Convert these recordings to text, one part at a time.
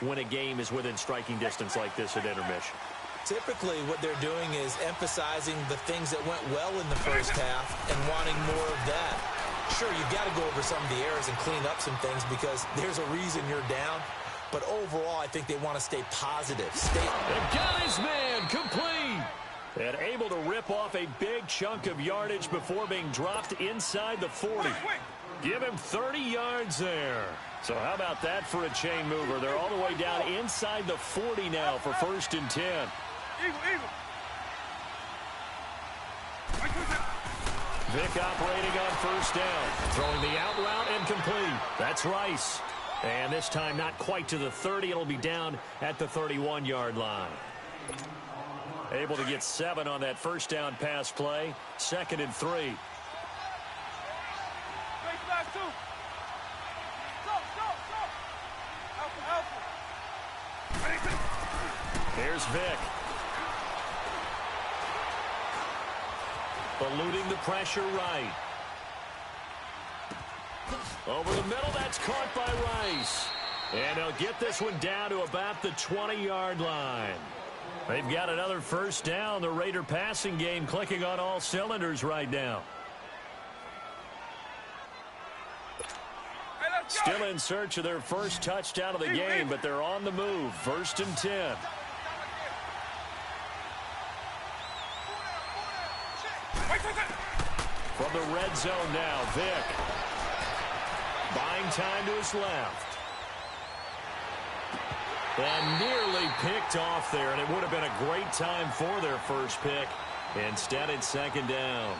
when a game is within striking distance like this at intermission? Typically, what they're doing is emphasizing the things that went well in the first half and wanting more of that. Sure, you've got to go over some of the errors and clean up some things because there's a reason you're down. But overall, I think they want to stay positive. And got his man complete. And able to rip off a big chunk of yardage before being dropped inside the 40. Give him 30 yards there. So how about that for a chain mover? They're all the way down inside the 40 now for 1st and 10. Vick operating on 1st down. Throwing the out route and complete. That's Rice. And this time not quite to the 30. It'll be down at the 31-yard line. Able to get 7 on that 1st down pass play. 2nd and 3. Here's Vick. Eluding the pressure right. Over the middle, that's caught by Rice. And they'll get this one down to about the 20-yard line. They've got another 1st down. The Raider passing game clicking on all cylinders right now. Still in search of their first touchdown of the game, but they're on the move. 1st and 10. From the red zone now, Vick. Buying time to his left. And nearly picked off there, and it would have been a great time for their first pick. Instead, it's 2nd down.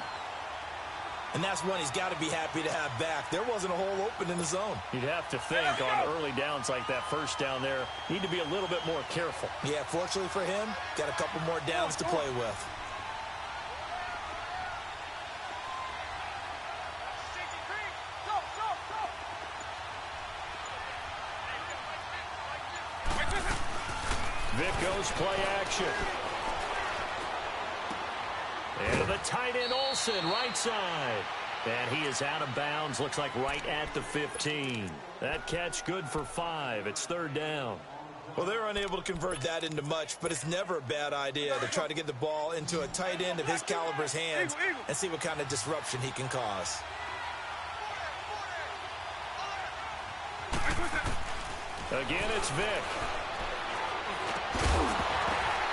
And that's one he's got to be happy to have back. There wasn't a hole open in the zone. You'd have to think on early downs like that 1st down there, need to be a little bit more careful. Yeah, fortunately for him, got a couple more downs to play with. Vick goes play action. And the tight end Olsen, right side. And he is out of bounds, looks like right at the 15. That catch good for 5. It's 3rd down. Well, they're unable to convert that into much, but it's never a bad idea to try to get the ball into a tight end of his caliber's hands and see what kind of disruption he can cause. Again, it's Vick.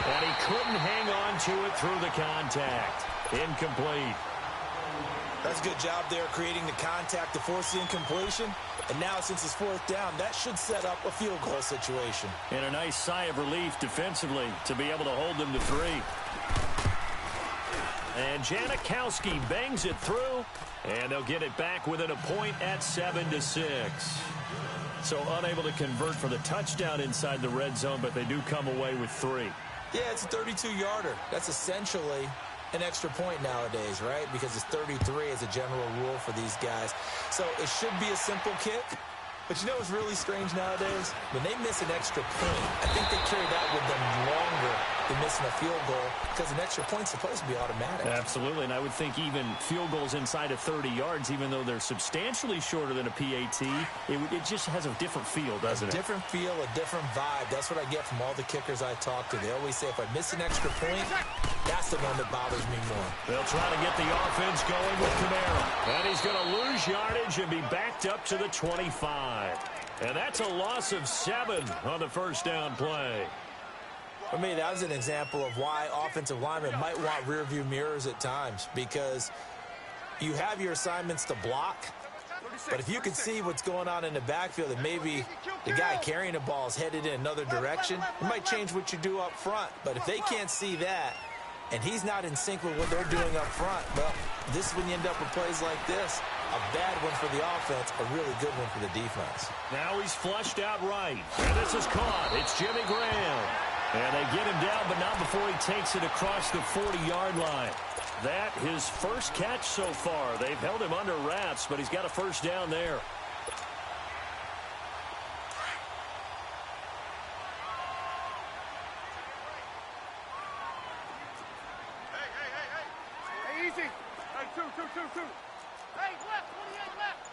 And he couldn't hang on to it through the contact. Incomplete. That's a good job there creating the contact to force the incompletion. And now since it's 4th down, that should set up a field goal situation. And a nice sigh of relief defensively to be able to hold them to 3. And Janikowski bangs it through. And they'll get it back within a point at 7-6. So unable to convert for the touchdown inside the red zone, but they do come away with 3. Yeah, it's a 32-yarder. That's essentially an extra point nowadays, right? Because it's 33 as a general rule for these guys. So it should be a simple kick. But you know what's really strange nowadays? When they miss an extra point, I think they carry that with them longer than missing a field goal because an extra point's supposed to be automatic. Absolutely, and I would think even field goals inside of 30 yards, even though they're substantially shorter than a PAT, it just has a different feel, doesn't it? A different feel, a different vibe. That's what I get from all the kickers I talk to. They always say if I miss an extra point, that's the one that bothers me more. They'll try to get the offense going with Kamara. And he's going to lose yardage and be backed up to the 25. And that's a loss of 7 on the 1st down play. For me, that was an example of why offensive linemen might want rearview mirrors at times, because you have your assignments to block, but if you can see what's going on in the backfield and maybe the guy carrying the ball is headed in another direction, it might change what you do up front. But if they can't see that and he's not in sync with what they're doing up front, well, this is when you end up with plays like this. A bad one for the offense, a really good one for the defense. Now he's flushed out right. And this is caught. It's Jimmy Graham. And they get him down, but not before he takes it across the 40-yard line. That his first catch so far. They've held him under wraps, but he's got a 1st down there. Hey, easy. Hey, two. Hey, left, 28 left.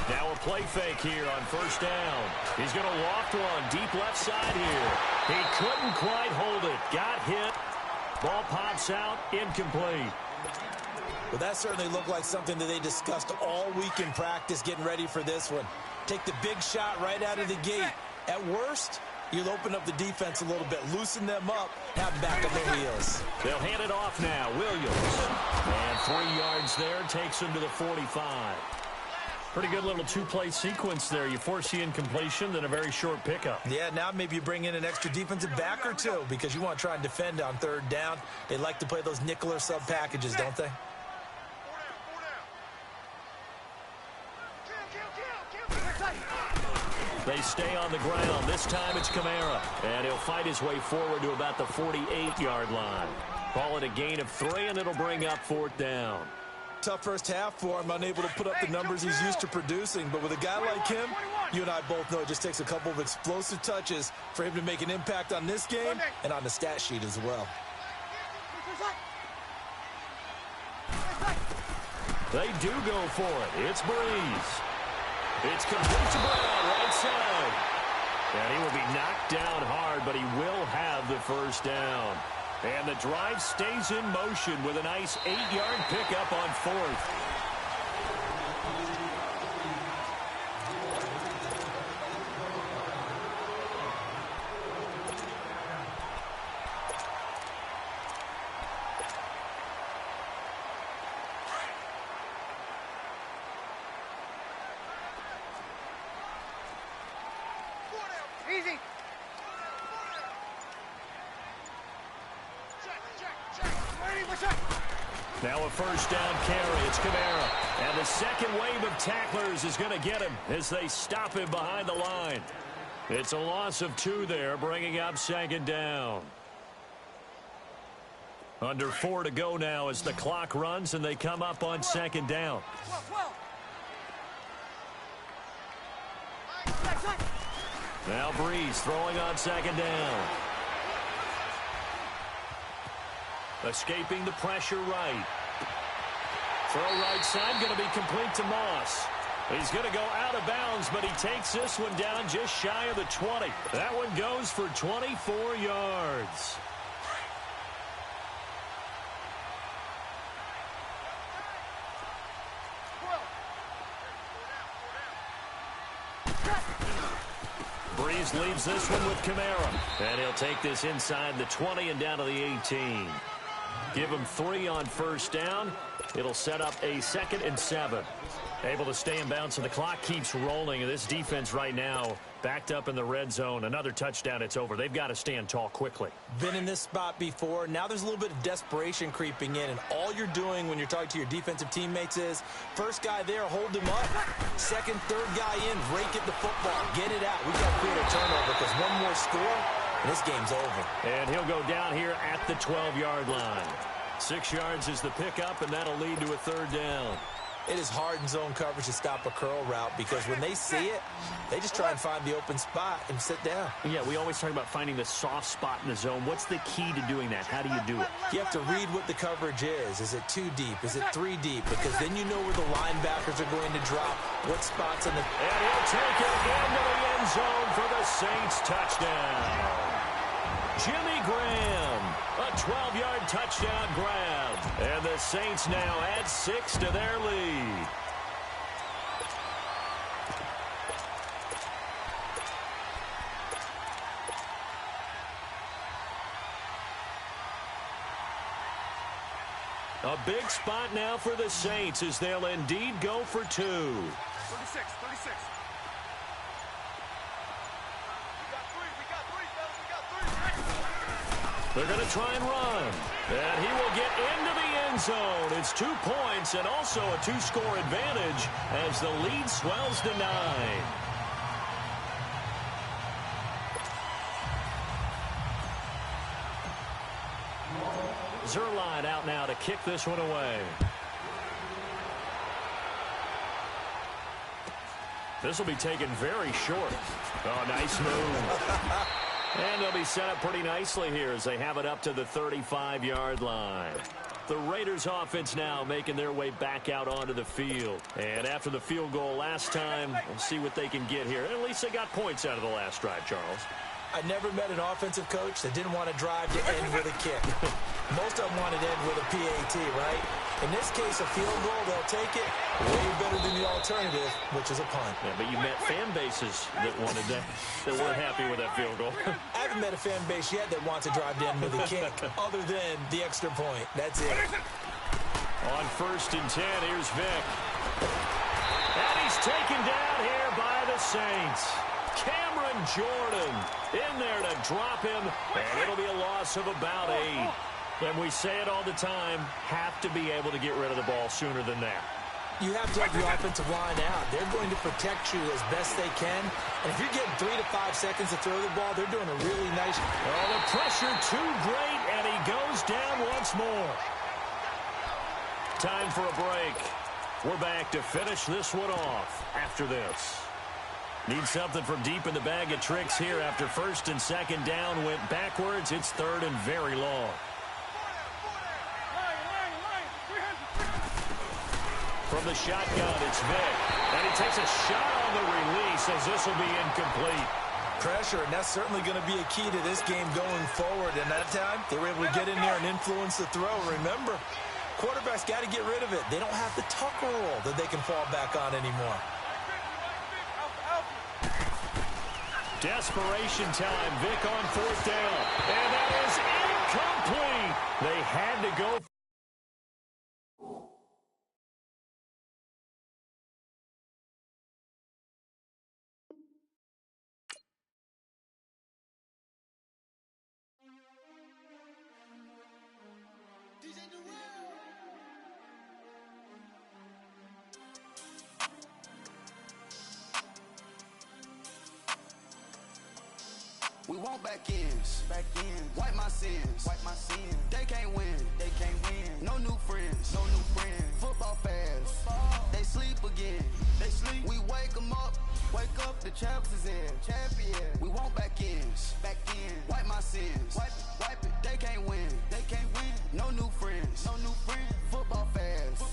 Now a play fake here on first down. He's going to loft one deep left side here. He couldn't quite hold it. Got hit. Ball pops out. Incomplete. Well, that certainly looked like something that they discussed all week in practice getting ready for this one. Take the big shot right out of the gate. At worst, you'll open up the defense a little bit, loosen them up, have them back on their heels. They'll hand it off now. Williams. And 3 yards there takes him to the 45. Pretty good little two-play sequence there. You force the incompletion, then a very short pickup. Yeah, now maybe you bring in an extra defensive back or two because you want to try and defend on third down. They like to play those nickel or sub packages, don't they? They stay on the ground. This time it's Kamara. And he'll fight his way forward to about the 48-yard line. Call it a gain of 3, and it'll bring up 4th down. Tough first half for him, unable to put up the numbers he's used to producing. But with a guy like him, you and I both know it just takes a couple of explosive touches for him to make an impact on this game and on the stat sheet as well. They do go for it. It's Breeze. It's complete to Brown, right side. And he will be knocked down hard, but he will have the first down. And the drive stays in motion with a nice 8-yard pickup on 4th. Easy. Now a first down carry. It's Kamara. And the second wave of tacklers is going to get him as they stop him behind the line. It's a loss of 2 there, bringing up 2nd down. Under 4 to go now as the clock runs and they come up on 2nd down. Now Breeze throwing on 2nd down. Escaping the pressure right. Throw right side, going to be complete to Moss. He's going to go out of bounds, but he takes this one down just shy of the 20. That one goes for 24 yards. Breeze leaves this one with Kamara. And he'll take this inside the 20 and down to the 18. Give him 3 on first down. It'll set up a 2nd and 7. Able to stay in bounds, and the clock keeps rolling. And this defense right now backed up in the red zone. Another touchdown, it's over. They've got to stand tall quickly. Been in this spot before. Now there's a little bit of desperation creeping in, and all you're doing when you're talking to your defensive teammates is first guy there, hold him up. Second, third guy in, rake at the football. Get it out. We've got to create a turnover because one more score, and this game's over. And he'll go down here at the 12-yard line. 6 yards is the pickup, and that'll lead to a 3rd down. It is hard in zone coverage to stop a curl route because when they see it, they just try and find the open spot and sit down. Yeah, we always talk about finding the soft spot in the zone. What's the key to doing that? How do you do it? You have to read what the coverage is. Is it 2 deep? Is it 3 deep? Because then you know where the linebackers are going to drop, what spots in the... And he'll take it into the end zone for the Saints touchdown. Jimmy Graham, a 12-yard touchdown grab. And the Saints now add 6 to their lead. A big spot now for the Saints as they'll indeed go for 2. 36. They're going to try and run. And he will get into the end zone. It's 2 points and also a 2-score advantage as the lead swells to 9. Zerline out now to kick this one away. This will be taken very short. Oh, nice move. And they'll be set up pretty nicely here as they have it up to the 35-yard line. The Raiders offense now making their way back out onto the field. And after the field goal last time, we'll see what they can get here. At least they got points out of the last drive, Charles. I never met an offensive coach that didn't want to drive to end with a kick. Most of them wanted to end with a PAT, right? In this case, a field goal, they'll take it way better than the alternative, which is a punt. Yeah, but you met fan bases that wanted that weren't happy with that field goal. I haven't met a fan base yet that wants to drive to end with a kick, other than the extra point. That's it. On 1st and 10, here's Vic. And he's taken down here by the Saints. Cameron Jordan in there to drop him, and it'll be a loss of about 8. And we say it all the time, have to be able to get rid of the ball sooner than that. You have to have the offensive line out. They're going to protect you as best they can. And if you're getting 3 to 5 seconds to throw the ball, they're doing a really nice... Oh, the pressure too great, and he goes down once more. Time for a break. We're back to finish this one off after this. Need something from deep in the bag of tricks here after 1st and 2nd down went backwards. It's 3rd and very long. From the shotgun, it's Vic. And he takes a shot on the release as this will be incomplete. Pressure, and that's certainly going to be a key to this game going forward. And that time, they were able to get in there and influence the throw. Remember, quarterbacks got to get rid of it. They don't have the tucker roll that they can fall back on anymore. Desperation time. Vic on 4th down. And that is incomplete. They had to go. We want back ends, wipe my sins, They can't win, No new friends, Football fast, they sleep again, We wake them up, the champs is in, We want back ends, wipe my sins, wipe it. They can't win, No new friends, Football fast,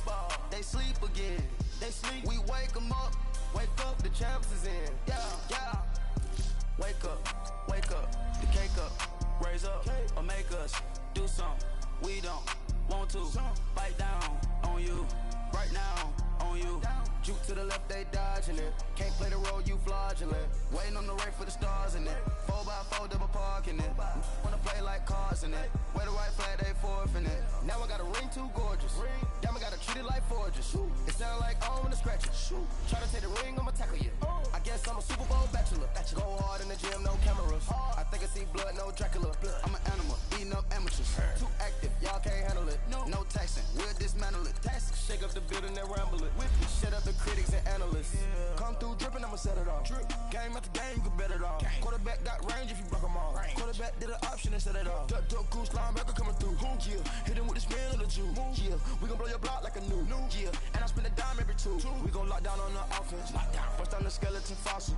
they sleep again, We wake them up, the champs is in, yeah. Wake up, the cake up, raise up, or make us do something we don't want to. Bite down on you, right now on you. Juke to the left, they dodging it. Can't play the role, you fraudulent. Waiting on the right for the stars in it. 4x4 double parking it. Wanna play like cars in it. Wear the right flag, they forfeit it. Now I got a ring too gorgeous. Damn, I gotta treat it like forges. It sound like I wanna scratch it. Try to take the ring, I'ma tackle you. I guess I'm a Super Bowl bachelor. Go hard in the gym, no cameras. I think I see blood, no Dracula. I'm an animal, eating up amateurs. Too active, y'all can't handle it. No taxing, we'll dismantle it. Shake up the building and ramble it. Shut up the critics and analysts. Come through dripping, I'ma set it off. Game after game, you can bet it off. Quarterback got range if you block them all. Quarterback did an option and set it off. Duck, goose, linebacker coming through. Yeah, hit him with the spin of the Jew. Yeah, we gon' blow your block like a new. Yeah, and I spend a dime every 2. We gon' lock down on the offense. Bust down the skeleton fossil.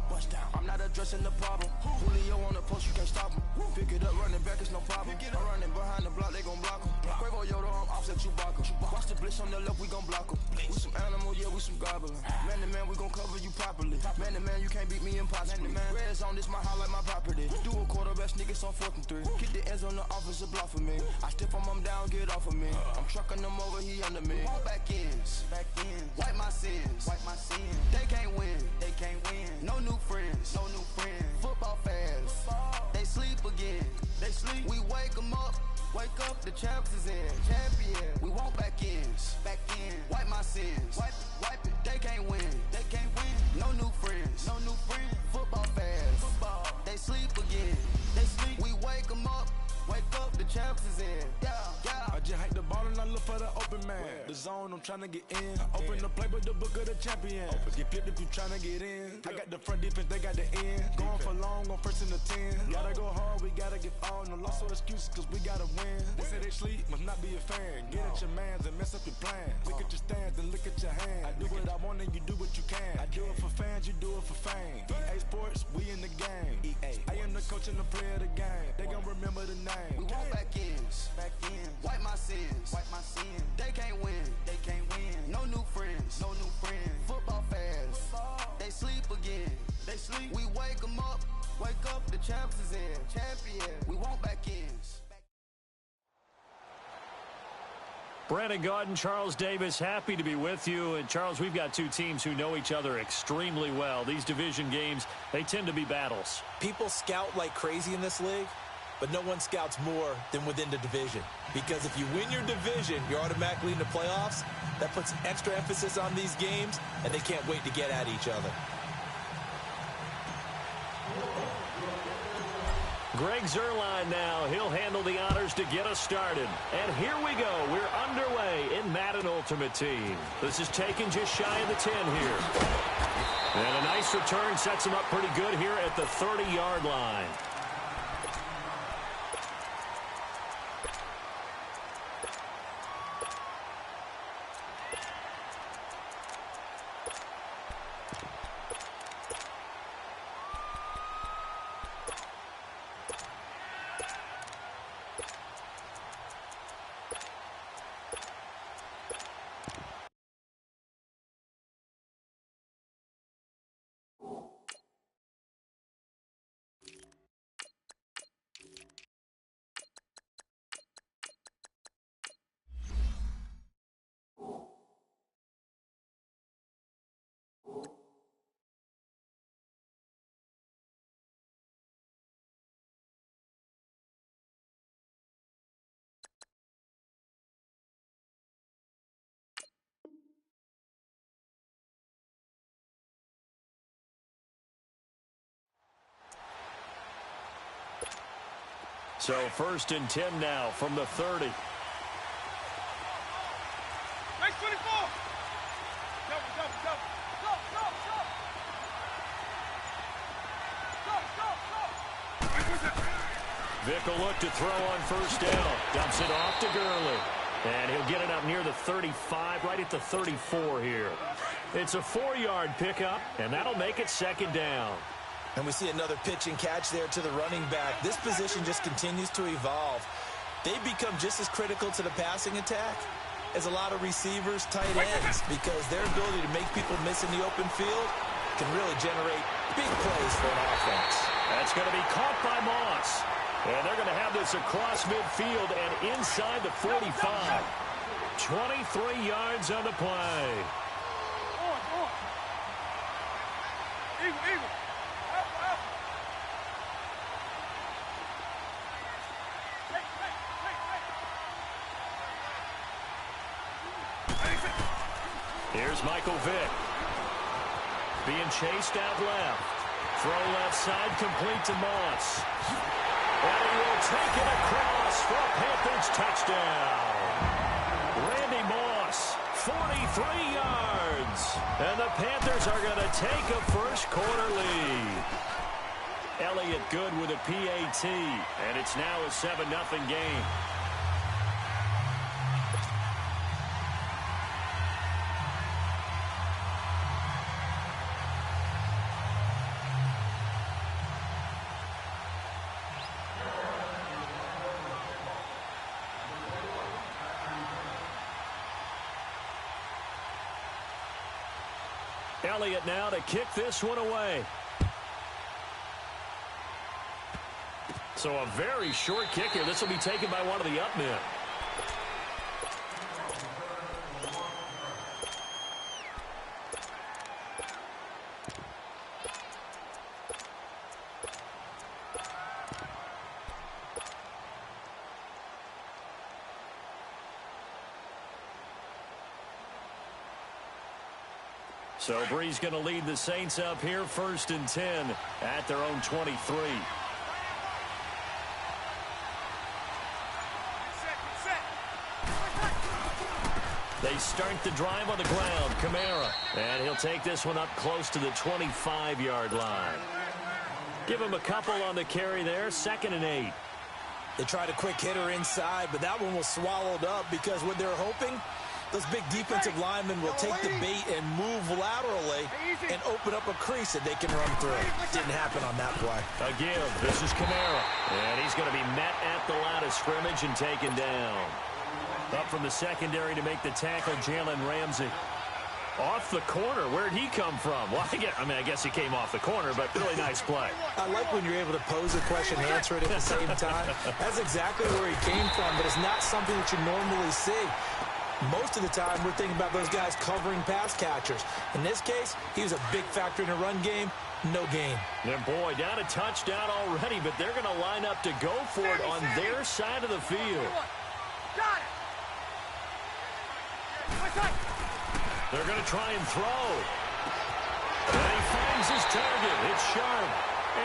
I'm not addressing the problem. Julio on the post, you can't stop him. Pick it up, running back, it's no problem. I'm running behind the block, they gon' block him. Quavo Yoda, I'm offset Chewbacca. Watch the blitz on the left, we gon' block him. We some animal, yeah, we some goblin. Man to man, we gon' cover you properly. Man to man, you can't beat me impossibly. Red zone, this my highlight, my property. Do a quarterback, niggas on 4th and 3. Get the ends on the offensive block for me. I step on him down, get off of me. I'm trucking them over, he under me. Back ends, wipe my sins, They can't win, No new friends, Football fast, they sleep again, We wake them up, the champs is in, champion. We want back ends, wipe my sins, wipe it. They can't win, No new friends, Football fast, they sleep again, We wake them up, the champs is in, yeah. I just hike the ball and I look for the open man. The zone, I'm trying to get in. Open the playbook, the book of the champion. Get flipped if you trying to get in. I got the front defense, they got the end. Going for long on 1st and the 10. Gotta go hard, we gotta get all. No loss or excuses, cause we gotta win. They say they sleep, must not be a fan. Get at your mans and mess up your plans. Look at your stance and look at your hands. I do what I want and you do what you can. I do it for fans, you do it for fame. EA Sports, we in the game. I am the coach and the player of the game. They gon' remember the name. We want back ends, back in. Wipe my sins. They can't win. No new friends. Football fans. They sleep again. We wake them up. Wake up, the champs is in. Champion. We want back ends. Brandon Gaudin, Charles Davis, happy to be with you. And, Charles, we've got two teams who know each other extremely well. These division games, they tend to be battles. People scout like crazy in this league, but no one scouts more than within the division. Because if you win your division, you're automatically in the playoffs. That puts extra emphasis on these games, and they can't wait to get at each other. Greg Zuerlein now. He'll handle the honors to get us started. And here we go. We're underway in Madden Ultimate Team. This is taken just shy of the 10 here. And a nice return sets him up pretty good here at the 30-yard line. So 1st and 10 now from the 30. Nice 24. Double. Go. Vick will look to throw on 1st down. Dumps it off to Gurley. And he'll get it up near the 35, right at the 34 here. It's a 4-yard pickup, and that'll make it 2nd down. And we see another pitch and catch there to the running back. This position just continues to evolve. They become just as critical to the passing attack as a lot of receivers, tight ends, because their ability to make people miss in the open field can really generate big plays for an offense. That's going to be caught by Moss. And they're going to have this across midfield and inside the 45. 23 yards on the play. Eagle. Here's Michael Vick. Being chased out left. Throw left side, complete to Moss. And he will take it across for a Panthers touchdown. Randy Moss, 43 yards. And the Panthers are going to take a first-quarter lead. Elliott good with a PAT. And it's now a 7-0 game. Elliott now to kick this one away. So a very short kick here. This will be taken by one of the up men. So Bree's going to lead the Saints up here 1st and 10 at their own 23. They start the drive on the ground. Kamara. And he'll take this one up close to the 25-yard line. Give him a couple on the carry there. 2nd and 8. They tried a quick hitter inside, but that one was swallowed up because what they're hoping Those big defensive linemen will take the bait and move laterally and open up a crease that they can run through. Didn't happen on that play. Again, this is Kamara. And he's going to be met at the line of scrimmage and taken down. Up from the secondary to make the tackle, Jalen Ramsey. Off the corner. Where'd he come from? Well, I guess he came off the corner, but really nice play. I like when you're able to pose a question and answer it at the same time. That's exactly where he came from, but it's not something that you normally see. Most of the time, we're thinking about those guys covering pass catchers. In this case, he was a big factor in the run game. No gain. And boy, down a touchdown already, but they're going to line up to go for it on their side of the field. Got it. They're going to try and throw. And he finds his target. It's sharp.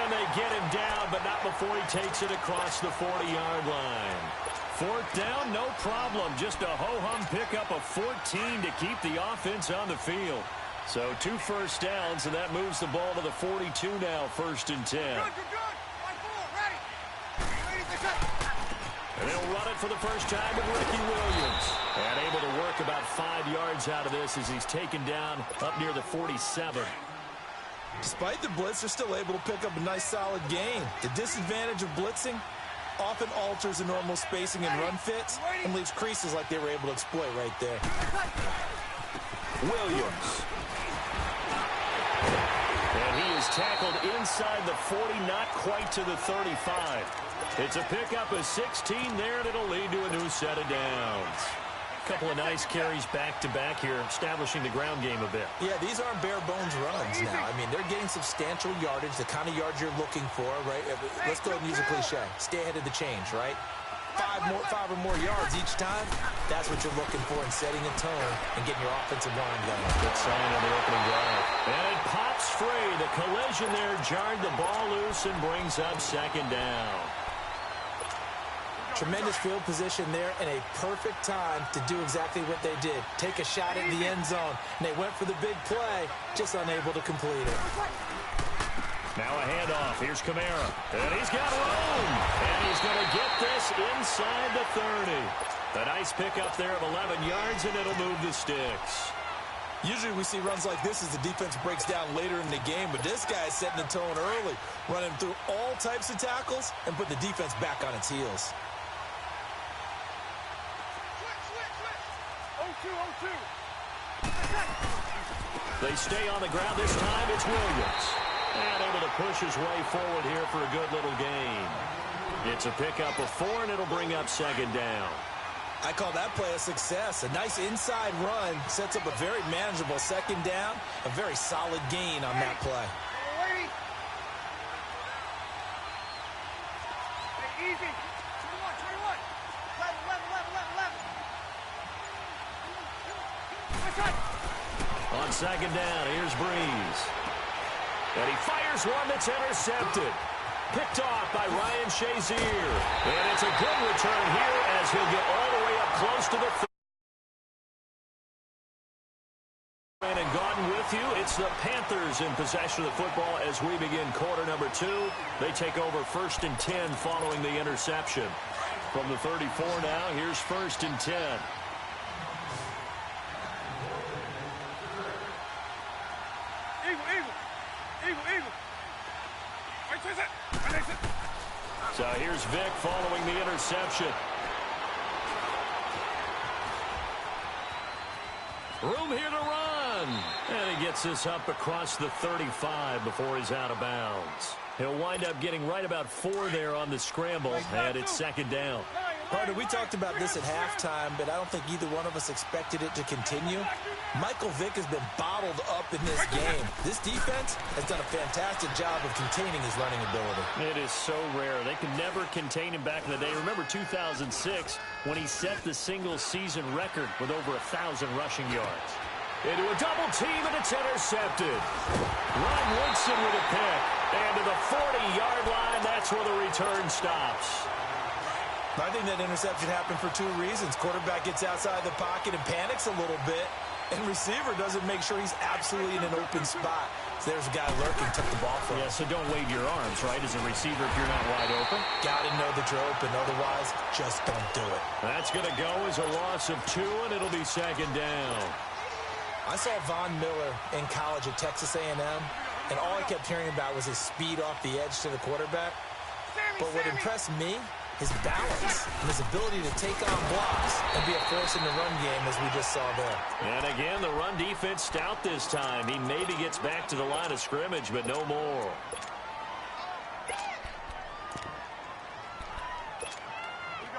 And they get him down, but not before he takes it across the 40-yard line. Fourth down, no problem. Just a ho-hum pickup of 14 to keep the offense on the field. So 2 first downs, and that moves the ball to the 42 now, 1st and 10. Good. Ready. And they'll run it for the first time with Ricky Williams. And able to work about 5 yards out of this as he's taken down up near the 47. Despite the blitz, they're still able to pick up a nice solid gain. The disadvantage of blitzing often alters the normal spacing and run fits and leaves creases like they were able to exploit right there. Williams. And he is tackled inside the 40, not quite to the 35. It's a pickup of 16 there, and it'll lead to a new set of downs. A couple of nice carries back-to-back here, establishing the ground game a bit. Yeah, these aren't bare-bones runs now. I mean, they're getting substantial yardage, the kind of yards you're looking for, right? Let's go ahead and use a cliche. Stay ahead of the change, right? 5 or more yards each time, that's what you're looking for in setting a tone and getting your offensive line going. Good sign on the opening drive. And it pops free. The collision there jarred the ball loose and brings up 2nd down. Tremendous field position there and a perfect time to do exactly what they did. Take a shot at the end zone. And they went for the big play, just unable to complete it. Now a handoff. Here's Kamara. And he's got room. And he's going to get this inside the 30. A nice pickup there of 11 yards, and it'll move the sticks. Usually we see runs like this as the defense breaks down later in the game, but this guy is setting the tone early, running through all types of tackles and put the defense back on its heels. They stay on the ground this time. It's Williams. And able to push his way forward here for a good little gain. It's a pickup of 4, and it'll bring up 2nd down. I call that play a success. A nice inside run sets up a very manageable 2nd down. A very solid gain on that play. Easy. 21. 11. On 2nd down, here's Breeze. And he fires one that's intercepted. Picked off by Ryan Shazier. And it's a good return here as he'll get all the way up close to the 30. And gone with you. It's the Panthers in possession of the football as we begin quarter number 2. They take over 1st and 10 following the interception. From the 34 now, here's 1st and 10. So here's Vic following the interception. Room here to run. And he gets this up across the 35 before he's out of bounds. He'll wind up getting right about 4 there on the scramble, and it's 2nd down. Partner, we talked about this at halftime, but I don't think either one of us expected it to continue. Michael Vick has been bottled up in this game. This defense has done a fantastic job of containing his running ability. It is so rare. They could never contain him back in the day. Remember 2006 when he set the single-season record with over 1,000 rushing yards. Into a double team, and it's intercepted. Ron Woodson with a pick. And to the 40-yard line, that's where the return stops. I think that interception happened for 2 reasons. Quarterback gets outside the pocket and panics a little bit, and receiver doesn't make sure he's absolutely in an open spot. So there's a guy lurking, took the ball from him. Yeah, so don't wave your arms, right, as a receiver if you're not wide open. Got to know that you're open. Otherwise, just don't do it. That's going to go as a loss of 2, and it'll be second down. I saw Von Miller in college at Texas A&M, and all I kept hearing about was his speed off the edge to the quarterback. But what impressed me, his balance and his ability to take on blocks and be a force in the run game, as we just saw there. And again, the run defense stout this time. He maybe gets back to the line of scrimmage, but no more.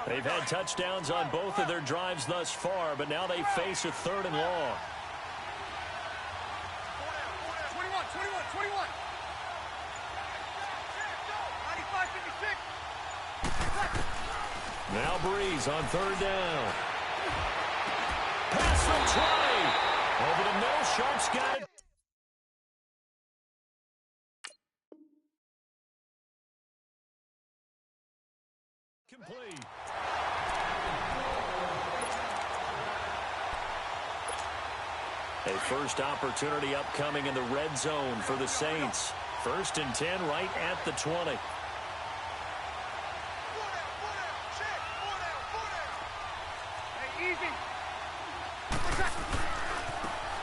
They've had touchdowns on both of their drives thus far, but now they face a 3rd and long. 21. 95-56. Now Breeze on 3rd down. Pass from 20. Over the middle, Sharps got it. Complete. A first opportunity upcoming in the red zone for the Saints. 1st and 10 right at the 20.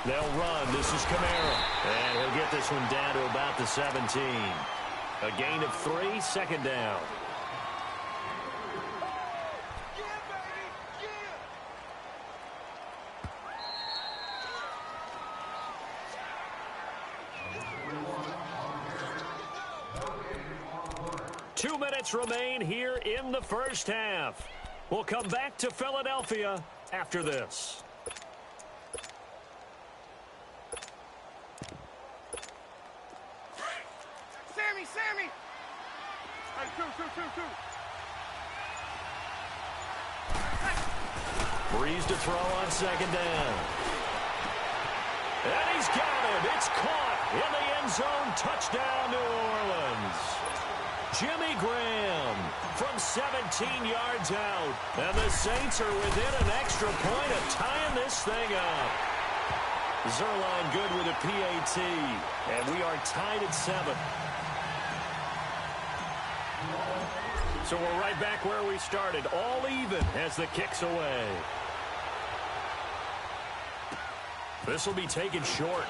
They'll run. This is Kamara. And he'll get this one down to about the 17. A gain of 3, 2nd down. Two minutes remain here in the first half. We'll come back to Philadelphia after this. Sammy! Hey, two. Breeze to throw on 2nd down. And he's got it. It's caught in the end zone. Touchdown, New Orleans. Jimmy Graham from 17 yards out. And the Saints are within an extra point of tying this thing up. Zerline good with a PAT. And we are tied at 7. So we're right back where we started. All even as the kick's away. This will be taken short.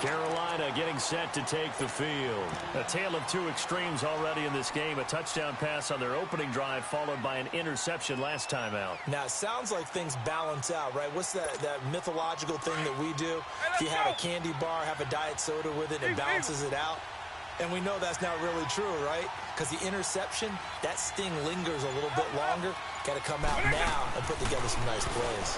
Carolina getting set to take the field. A tale of 2 extremes already in this game. A touchdown pass on their opening drive followed by an interception last time out. Now, it sounds like things balance out, right? What's that mythological thing that we do? If you have a candy bar, have a diet soda with it, it balances it out. And we know that's not really true, right? Because the interception, that sting lingers a little bit longer. Got to come out now and put together some nice plays.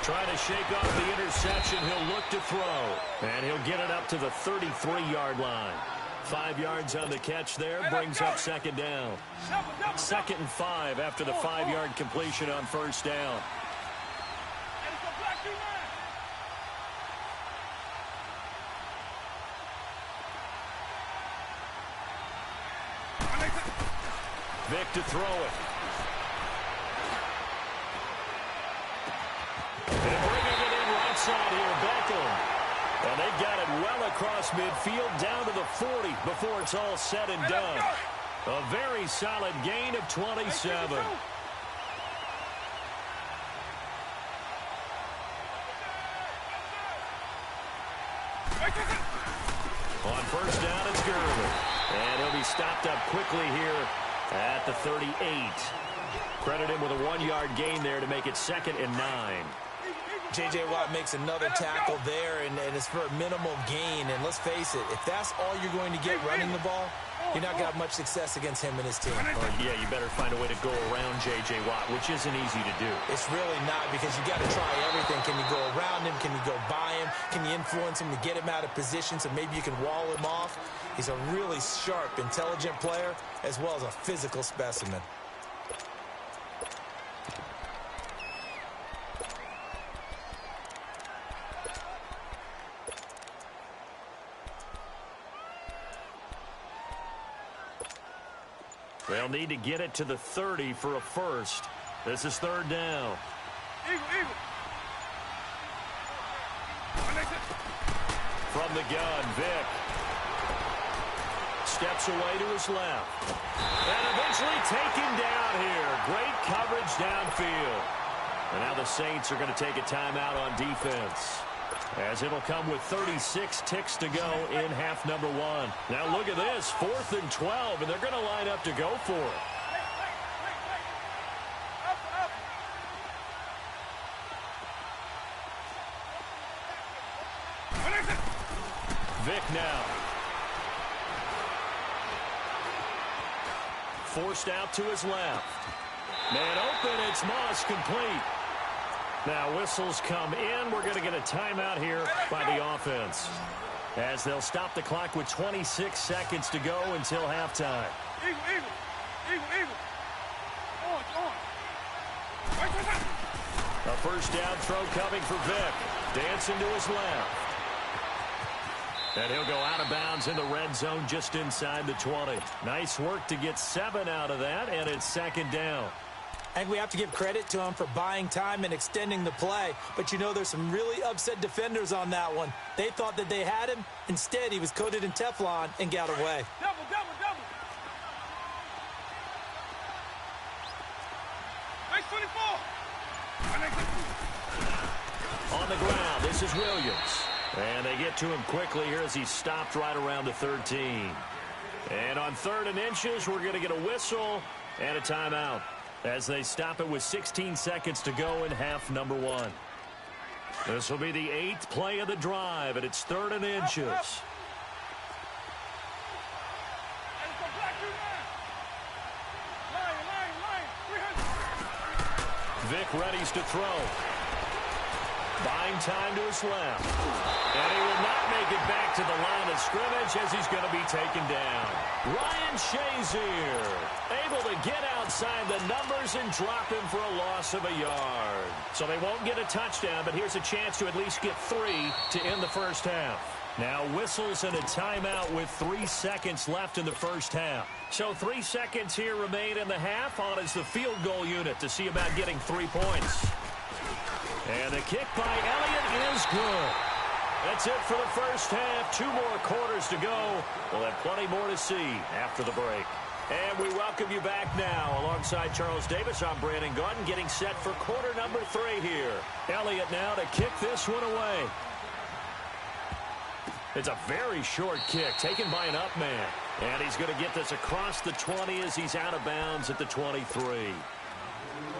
Trying to shake off the interception. He'll look to throw. And he'll get it up to the 33-yard line. 5 yards on the catch there. Brings up 2nd down. 2nd and 5 after the 5-yard completion on 1st down. Vic to throw it. And bringing it in right side here, Beckham. And they got it well across midfield down to the 40 before it's all said and done. A very solid gain of 27. On 1st down, it's Gurley. And he'll be stopped up quickly here at the 38. Credit him with a 1-yard gain there to make it 2nd and 9. J.J. Watt makes another tackle there, and it's for a minimal gain. And let's face it, if that's all you're going to get running the ball, you're not going to have much success against him and his team. Yeah, you better find a way to go around J.J. Watt, which isn't easy to do. It's really not, because you got to try everything. Can you go around him? Can you go by him? Can you influence him to get him out of position so maybe you can wall him off? He's a really sharp, intelligent player, as well as a physical specimen. They'll need to get it to the 30 for a first. This is 3rd down. Eagle. From the gun, Vic. Steps away to his left. And eventually taken down here. Great coverage downfield. And now the Saints are going to take a timeout on defense, as it'll come with 36 ticks to go in half number one. Now look at this, 4th and 12, and they're going to line up to go for it. Vic now. Forced out to his left. Man open, it's Moss, complete. Now whistles come in. We're going to get a timeout here by the offense, as they'll stop the clock with 26 seconds to go until halftime. Eagle, eagle, eagle, eagle. On. A first down throw coming for Vic. Dancing to his left. And he'll go out of bounds in the red zone just inside the 20. Nice work to get 7 out of that, and it's 2nd down. I think we have to give credit to him for buying time and extending the play. But, you know, there's some really upset defenders on that one. They thought that they had him. Instead, he was coated in Teflon and got away. Double. Nice 24. On the ground, this is Williams. And they get to him quickly here as he's stopped right around the 13. And on 3rd and inches, we're going to get a whistle and a timeout, as they stop it with 16 seconds to go in half number one. This will be the 8th play of the drive, and it's 3rd and inches. Vic readies to throw. Buying time to his left. And he will not make it back to the line of scrimmage, as he's going to be taken down. Ryan Shazier able to get outside the numbers and drop him for a loss of a yard. So they won't get a touchdown, but here's a chance to at least get 3 to end the first half. Now whistles and a timeout with 3 seconds left in the first half. So 3 seconds here remain in the half. On is the field goal unit to see about getting 3 points. And the kick by Elliott is good. That's it for the first half. 2 more quarters to go. We'll have plenty more to see after the break. And we welcome you back now. Alongside Charles Davis, I'm Brandon Gaudin, getting set for quarter number 3 here. Elliott now to kick this one away. It's a very short kick taken by an up man. And he's going to get this across the 20 as he's out of bounds at the 23.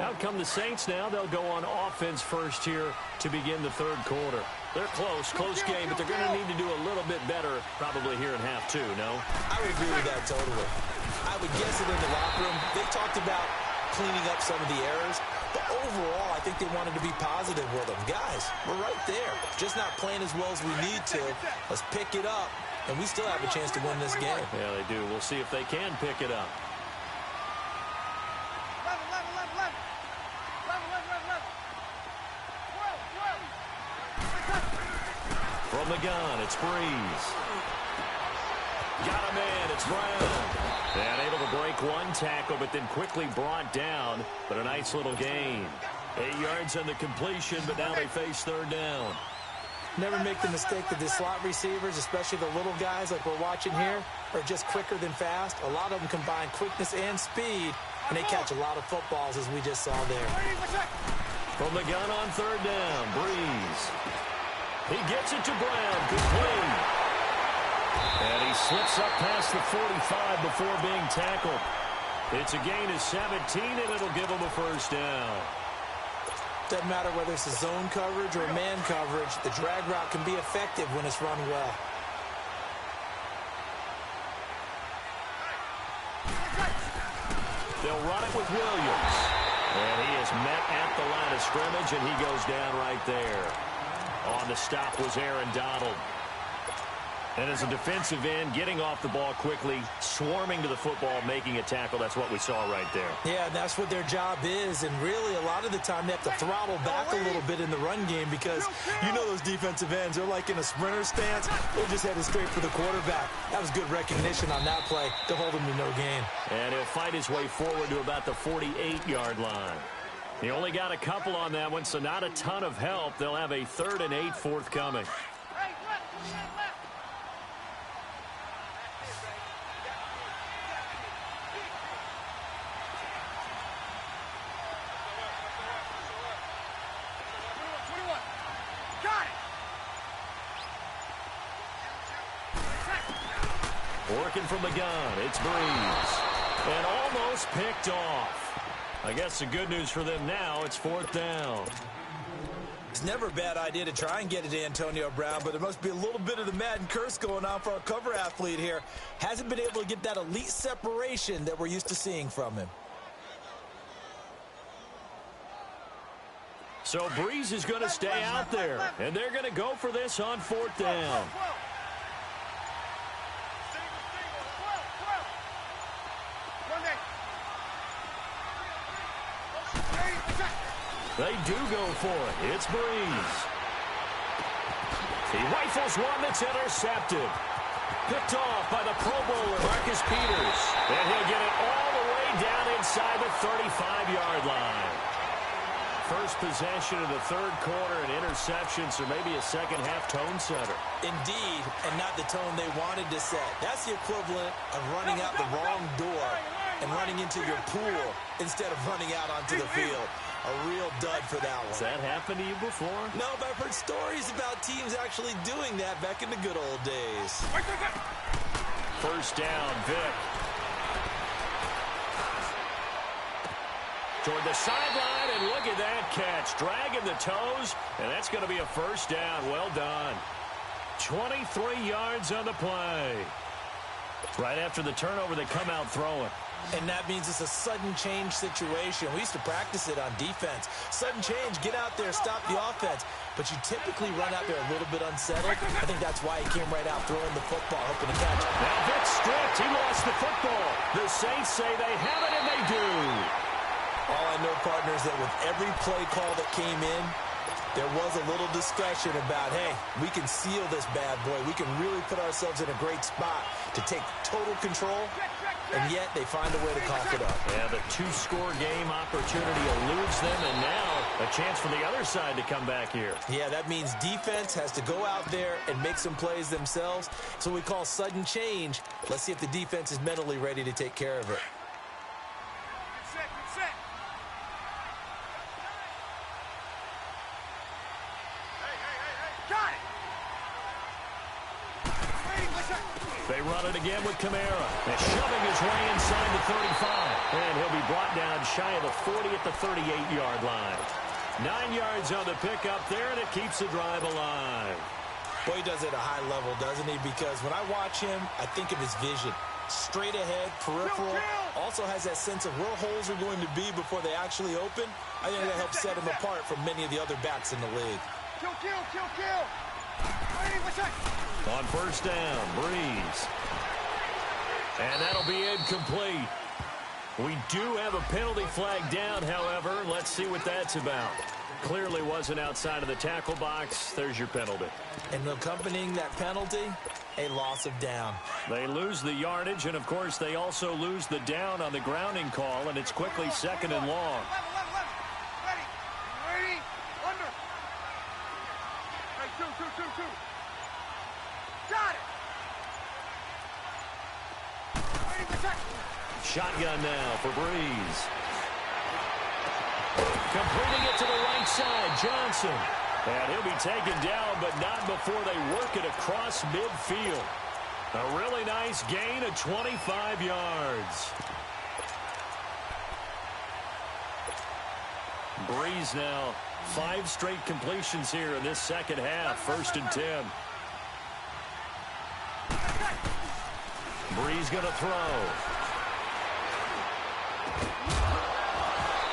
Out come the Saints now. They'll go on offense first here to begin the 3rd quarter. They're close game, but they're going to need to do a little bit better probably here in half 2, no? I would agree with that totally. I would guess it in the locker room. They talked about cleaning up some of the errors, but overall, I think they wanted to be positive with them. Guys, we're right there. Just not playing as well as we need to. Let's pick it up, and we still have a chance to win this game. Yeah, they do. We'll see if they can pick it up. From the gun, it's Breeze. Got a man, it's Brown. And able to break 1 tackle, but then quickly brought down. But a nice little gain. 8 yards on the completion, but now they face 3rd down. Never make the mistake that the slot receivers, especially the little guys like we're watching here, are just quicker than fast. A lot of them combine quickness and speed, and they catch a lot of footballs, as we just saw there. From the gun on 3rd down, Breeze. He gets it to Brown, complete. And he slips up past the 45 before being tackled. It's a gain of 17, and it'll give him a first down. Doesn't matter whether it's a zone coverage or man coverage, the drag route can be effective when it's run well. They'll run it with Williams. And he is met at the line of scrimmage, and he goes down right there. On the stop was Aaron Donald. And as a defensive end, getting off the ball quickly, swarming to the football, making a tackle, that's what we saw right there. Yeah, and that's what their job is. And really, a lot of the time, they have to throttle back a little bit in the run game because you know those defensive ends, they're like in a sprinter stance. They're just headed straight for the quarterback. That was good recognition on that play to hold him to no gain. And he'll fight his way forward to about the 48-yard line. He only got a couple on that one, so not a ton of help. They'll have a 3rd and 8 forthcoming. Hey, left. Working from the gun, it's Breeze. And almost picked off. I guess the good news for them now, it's 4th down. It's never a bad idea to try and get it to Antonio Brown, but there must be a little bit of the Madden curse going on for our cover athlete here. Hasn't been able to get that elite separation that we're used to seeing from him. So Breeze is going to stay out there, and they're going to go for this on 4th down. They do go for it. It's Breeze. He rifles one that's intercepted. Picked off by the Pro Bowler, Marcus Peters. And he'll get it all the way down inside the 35-yard line. First possession of the third quarter, an interception, so maybe a second-half tone setter. Indeed, and not the tone they wanted to set. That's the equivalent of running out the wrong door and running into your pool instead of running out onto the field. A real dud for that one. Has that happened to you before? No, but I've heard stories about teams actually doing that back in the good old days. First down, Vic. Toward the sideline, and look at that catch. Dragging the toes, and that's going to be a first down. Well done. 23 yards on the play. Right after the turnover, they come out throwing. And that means it's a sudden change situation. We used to practice it on defense. Sudden change, get out there, stop the offense. But you typically run out there a little bit unsettled. I think that's why he came right out throwing the football, hoping to catch it. Now Vic stripped. He lost the football. The Saints say they have it, and they do. All I know, partner, is that with every play call that came in, there was a little discussion about, hey, we can seal this bad boy. We can really put ourselves in a great spot to take total control, and yet they find a way to cough it up. Yeah, the two-score game opportunity eludes them, and now a chance for the other side to come back here. Yeah, that means defense has to go out there and make some plays themselves. So we call sudden change. Let's see if the defense is mentally ready to take care of it. They run it again with Kamara. And shoving his way inside the 35. And he'll be brought down shy of the 40 at the 38-yard line. 9 yards on the pickup there, and it keeps the drive alive. Boy, he does it at a high level, doesn't he? Because when I watch him, I think of his vision. Straight ahead, peripheral. Also has that sense of where holes are going to be before they actually open. I think that helps set him apart from many of the other backs in the league. Kill. On first down, Breeze. And that'll be incomplete. We do have a penalty flag down, however. Let's see what that's about. Clearly wasn't outside of the tackle box. There's your penalty. And accompanying that penalty, a loss of down. They lose the yardage, and, of course, they also lose the down on the grounding call, and it's quickly second and long. Ready. Under. Hey, two. Got it. Ready, protect. Shotgun now for Breeze. Completing it to the right side, Johnson. And he'll be taken down, but not before they work it across midfield. A really nice gain of 25 yards. Breeze now 5 straight completions here in this second half. 1st and 10. Breeze going to throw.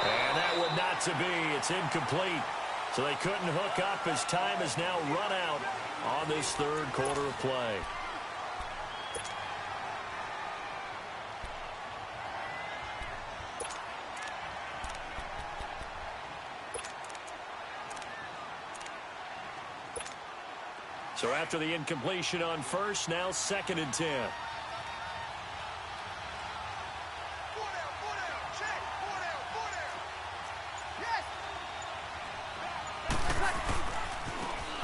And that would not to be. It's incomplete. So they couldn't hook up as time has now run out on this third quarter of play. So after the incompletion on first, now 2nd and 10.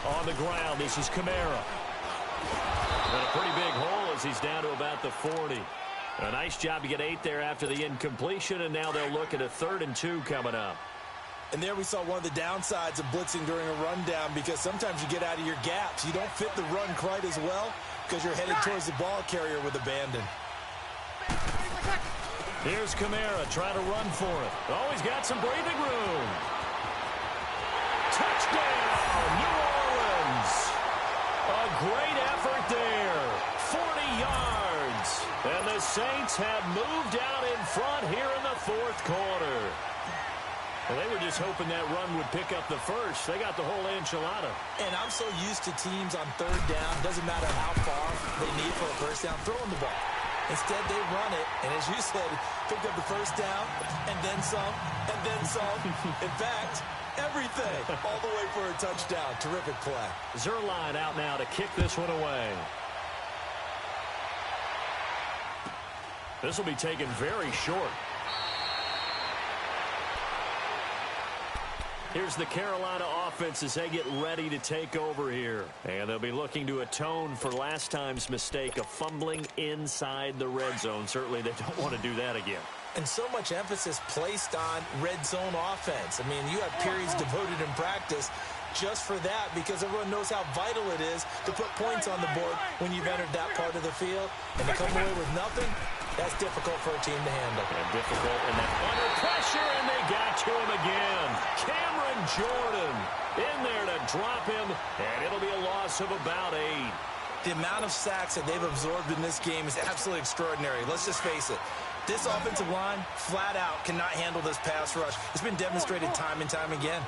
On the ground, this is Kamara. And a pretty big hole as he's down to about the 40. A nice job to get 8 there after the incompletion, and now they'll look at a 3rd and 2 coming up. And there we saw one of the downsides of blitzing during a rundown, because sometimes you get out of your gaps. You don't fit the run quite as well. because you're headed towards the ball carrier with abandon. Here's Kamara trying to run for it. Oh, he's got some breathing room. Touchdown, New Orleans. A great effort there. 40 yards. And the Saints have moved out in front here in the fourth quarter. Well, they were just hoping that run would pick up the first. They got the whole enchilada. And I'm so used to teams on third down, doesn't matter how far they need for a first down, throwing the ball. Instead, they run it, and as you said, picked up the first down, and then some, and then some. In fact, everything, all the way for a touchdown. Terrific play. Zerline out now to kick this one away. This will be taken very short. Here's the Carolina offense as they get ready to take over here. And they'll be looking to atone for last time's mistake of fumbling inside the red zone. Certainly they don't want to do that again. And so much emphasis placed on red zone offense. I mean, you have periods devoted in practice just for that because everyone knows how vital it is to put points on the board when you've entered that part of the field. And to come away with nothing, that's difficult for a team to handle. And difficult, and then under pressure, and they got to him again. Cameron Jordan in there to drop him, and it'll be a loss of about 8. The amount of sacks that they've absorbed in this game is absolutely extraordinary. Let's just face it. This offensive line, flat out, cannot handle this pass rush. It's been demonstrated time and time again.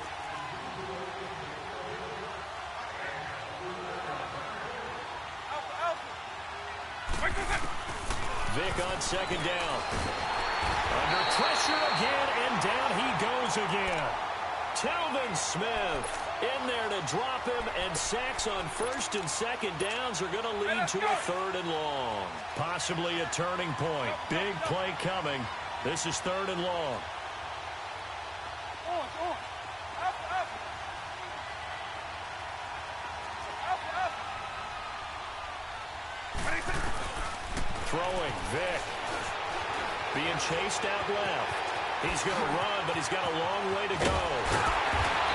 Vic on second down. Under pressure again, and down he goes again. Telvin Smith in there to drop him, and sacks on first and second downs are going to lead to a third and long. Possibly a turning point. Big play coming. This is third and long. Throwing, Vic. Being chased out left. He's going to run, but he's got a long way to go.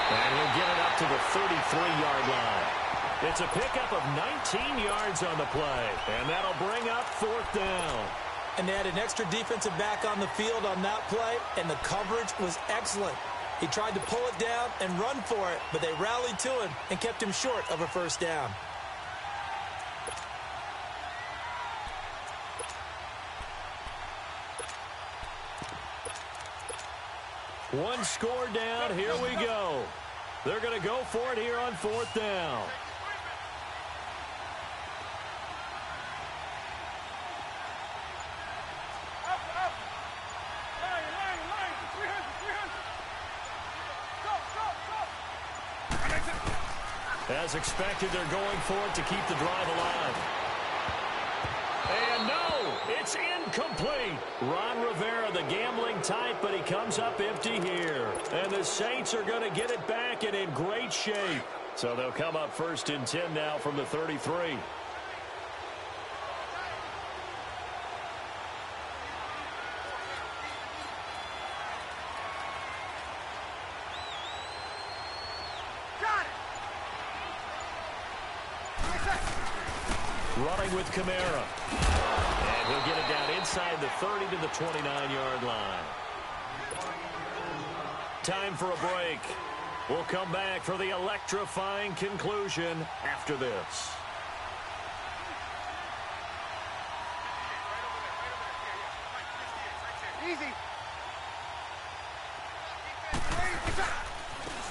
And he'll get it up to the 33-yard line. It's a pickup of 19 yards on the play, and that'll bring up fourth down. And they had an extra defensive back on the field on that play, and the coverage was excellent. He tried to pull it down and run for it, but they rallied to him and kept him short of a first down. One score down. Here we go. They're going to go for it here on fourth down. As expected, they're going for it to keep the drive alive. And no, it's incomplete. Ron Rivera, the gambling type, but he comes up empty here. And the Saints are going to get it back and in great shape. So they'll come up first and 10 now from the 33. Running with Kamara. And he'll get it down inside the 30 to the 29-yard line. Time for a break. We'll come back for the electrifying conclusion after this. Easy.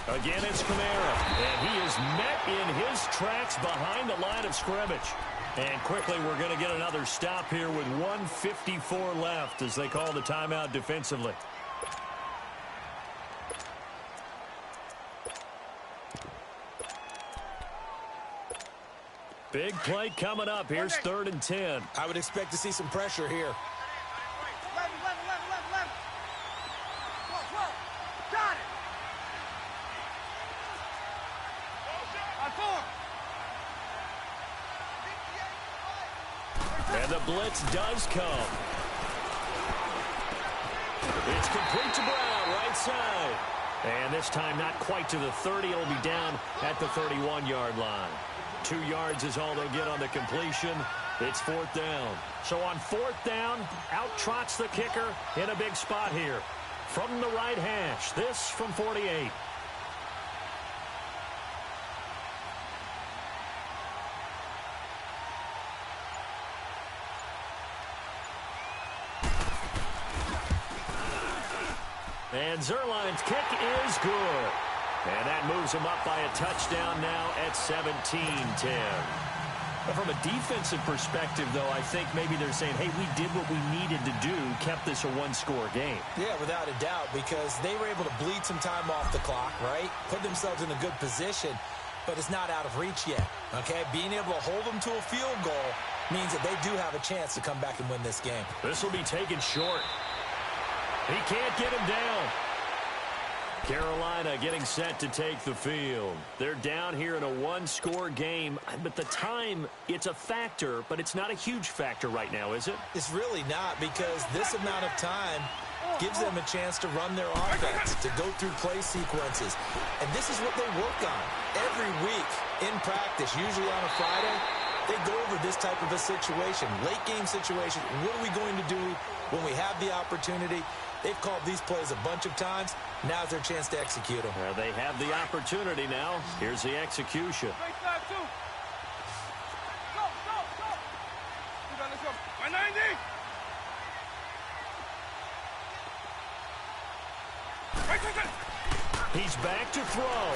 Again, it's Kamara. And he is met in his tracks behind the line of scrimmage. And quickly, we're going to get another stop here with 1:54 left as they call the timeout defensively. Big play coming up. Here's 3rd and 10. I would expect to see some pressure here. 11. Got it. On 4. And the blitz does come. It's complete to Brown, right side. And this time not quite to the 30. It'll be down at the 31-yard line. 2 yards is all they'll get on the completion. It's 4th down. So on 4th down, out trots the kicker in a big spot here. From the right hash, this from 48. And Zerline's kick is good. And that moves him up by a touchdown now at 17-10. But from a defensive perspective, though, I think maybe they're saying, hey, we did what we needed to do, kept this a one-score game. Yeah, without a doubt, because they were able to bleed some time off the clock, right? Put themselves in a good position, but it's not out of reach yet, okay? Being able to hold them to a field goal means that they do have a chance to come back and win this game. This will be taken short. He can't get him down. Carolina getting set to take the field. They're down here in a one-score game, but the time, it's a factor, but it's not a huge factor right now, is it? It's really not, because this amount of time gives them a chance to run their offense, to go through play sequences. And this is what they work on every week in practice, usually on a Friday. They go over this type of a situation, late-game situation. What are we going to do when we have the opportunity? They've called these plays a bunch of times. Now's their chance to execute them. They have the opportunity now. Here's the execution. He's back to throw.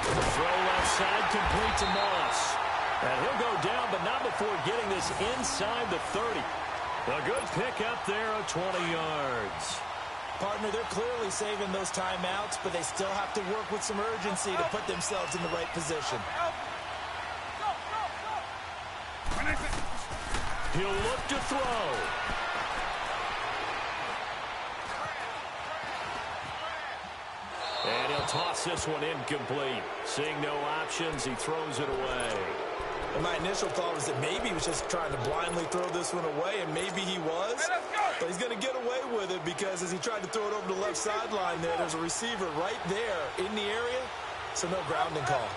Throw left side, complete to Moss. And he'll go down, but not before getting this inside the 30. A good pick up there of 20 yards. Partner, they're clearly saving those timeouts, but they still have to work with some urgency to put themselves in the right position. He'll look to throw. And he'll toss this one incomplete. Seeing no options, he throws it away. And my initial thought was that maybe he was just trying to blindly throw this one away, and maybe he was. But he's going to get away with it because as he tried to throw it over the left sideline there's a receiver right there in the area, so no grounding call.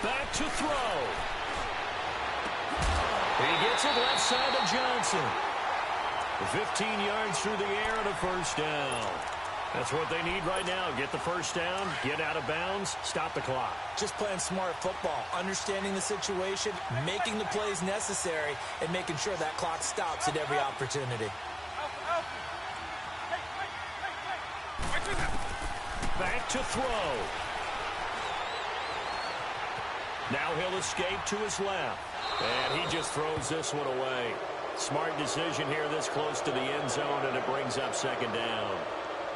Back to throw. He gets it left side of Johnson. 15 yards through the air and a first down. That's what they need right now. Get the first down, get out of bounds, stop the clock. Just playing smart football, understanding the situation, making the plays necessary, and making sure that clock stops at every opportunity. Back to throw. Now he'll escape to his left. And he just throws this one away. Smart decision here this close to the end zone, and it brings up second down.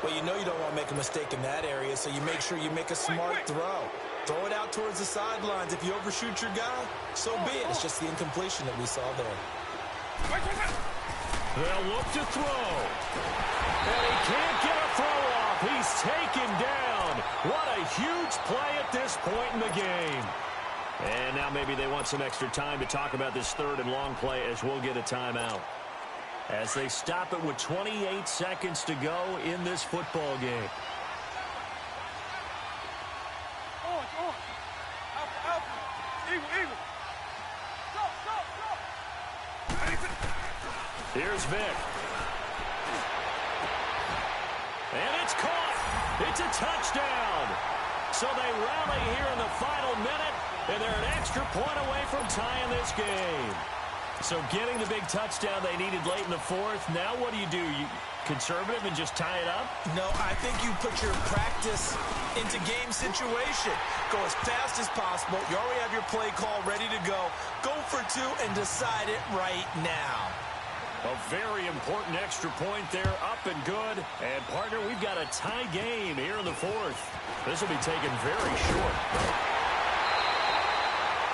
Well, you know you don't want to make a mistake in that area, so you make sure you make a smart throw. Throw it out towards the sidelines. If you overshoot your guy, so be it. It's just the incompletion that we saw there. They'll look to throw. And he can't get a throw off. He's taken down. What a huge play at this point in the game. And now maybe they want some extra time to talk about this third and long play as we'll get a timeout. As they stop it with 28 seconds to go in this football game. Here's Vic. And it's caught. It's a touchdown. So they rally here in the final minute, and they're an extra point away from tying this game. So getting the big touchdown they needed late in the fourth. Now what do? You conservative and just tie it up? No, I think you put your practice into game situation. Go as fast as possible. You already have your play call ready to go. Go for two and decide it right now. A very important extra point there, up and good. And, partner, we've got a tie game here in the fourth. This will be taken very short.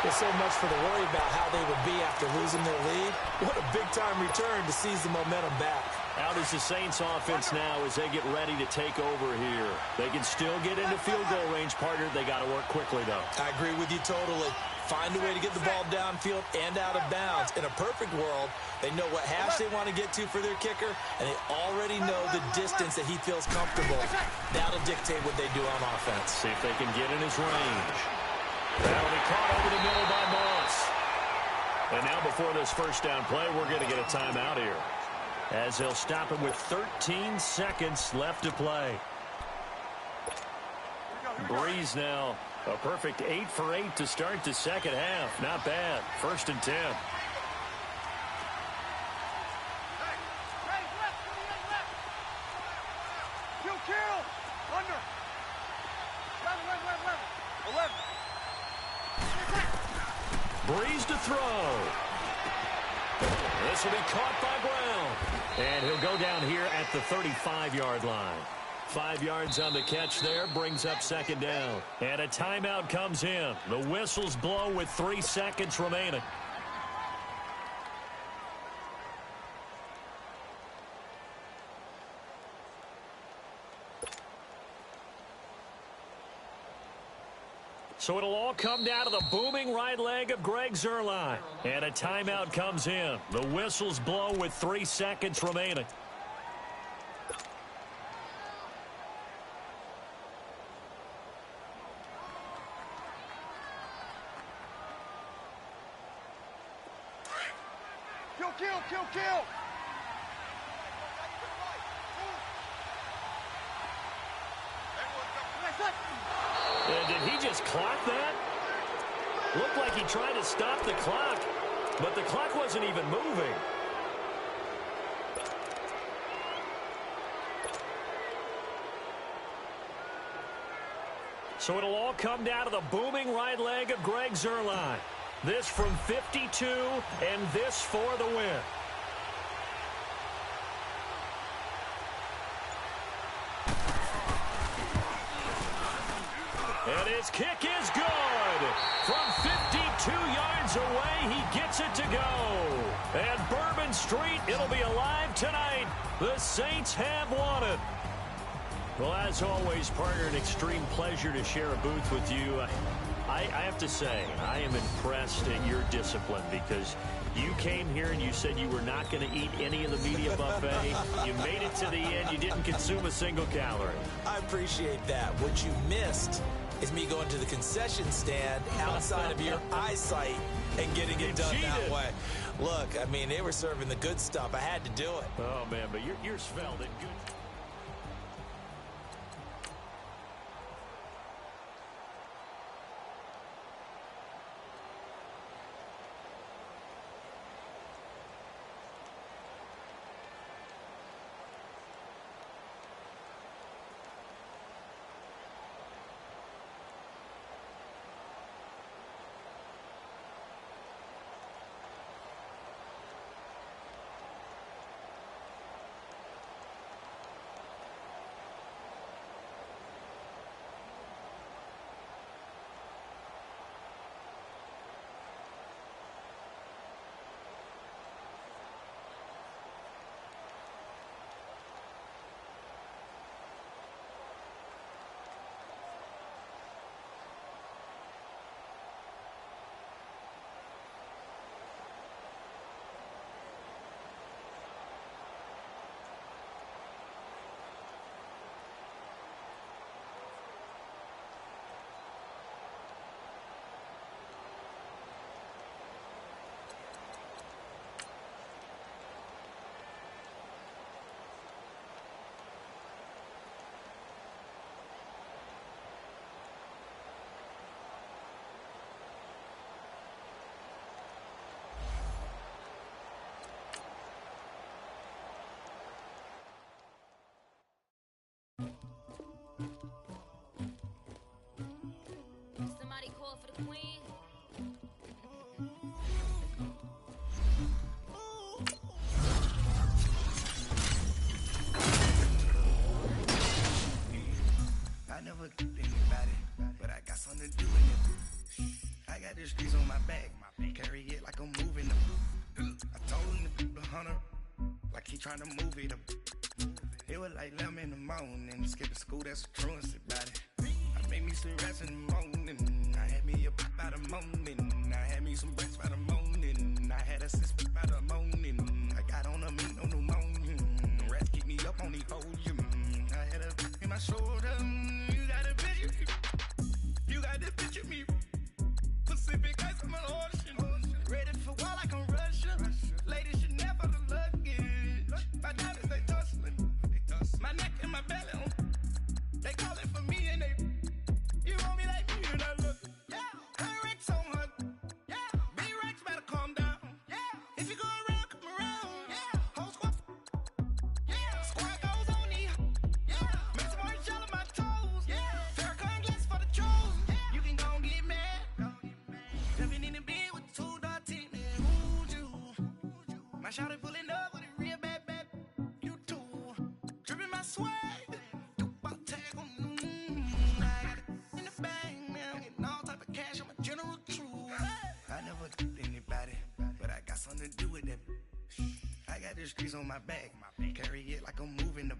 There's so much for the worry about how they would be after losing their lead. What a big-time return to seize the momentum back. Out is the Saints offense now as they get ready to take over here. They can still get into field goal range, partner. They got to work quickly, though. I agree with you totally. find a way to get the ball downfield and out of bounds. In a perfect world, they know what hash they want to get to for their kicker, and they already know the distance that he feels comfortable. That'll dictate what they do on offense. See if they can get in his range. That'll be caught over the middle by Moss. And now before this first down play, we're going to get a timeout here, as they'll stop him with 13 seconds left to play. Breeze now, a perfect 8 for 8 to start the second half. Not bad. 1st and 10. Kill! Under! 11. Breeze to throw. This will be caught by Brown. And he'll go down here at the 35-yard line. 5 yards on the catch there, brings up 2nd down. And a timeout comes in. The whistles blow with 3 seconds remaining. So it'll all come down to the booming right leg of Greg Zuerlein. And a timeout comes in. The whistles blow with 3 seconds remaining. Kill! And did he just clock that? Looked like he tried to stop the clock, but the clock wasn't even moving. So it'll all come down to the booming right leg of Greg Zuerlein. This from 52, and this for the win. And his kick is good. From 52 yards away, he gets it to go. And Bourbon Street, it'll be alive tonight. The Saints have won it. Well, as always, partner, an extreme pleasure to share a booth with you. I have to say, I am impressed at your discipline, because you came here and you said you were not going to eat any of the media buffet. You made it to the end. You didn't consume a single calorie. I appreciate that. What you missed is me going to the concession stand outside of your eyesight and getting it done that way. Look, I mean, they were serving the good stuff. I had to do it. Oh, man, but you're svelte and good. Somebody call for the queen. I never killed anybody, but I got something to do with it. I got the streets on my back, carry it like I'm moving them. I told him to do the 100, like he trying to move it up. It was like 11 in the morning, skipping school, that's a truancy about it. I make gave me some rest in the morning. I had me a pop by the morning. I had me some breakfast by the morning. I had a sister by the morning. I got on a meat, no pneumonia. The rest keep me up on the podium. I had a in my shoulder. You got a picture me. You got this picture me. Pacific ice on the ocean. Ready for war like I'm Russian. Ladies should never the luggage. My diamonds, they tussling. My neck and my belly. They call it for me and they. You want me like me and I look. Yeah. Her Rex on her. Yeah. B-Rex better calm down. Yeah. If you go around, come around. Yeah. Whole squad. Yeah. Squad goes on me. Yeah. Make some orange gel on my toes. Yeah. Farrakhan glass for the trolls. Yeah. You can go and get mad. Jumping in the bed with 2 dark teeth. Who'd you? My shawty pulling up with a real bad. You too. Dripping my swag. Something to do with that. I got the streets on my back. Carry it like I'm moving the.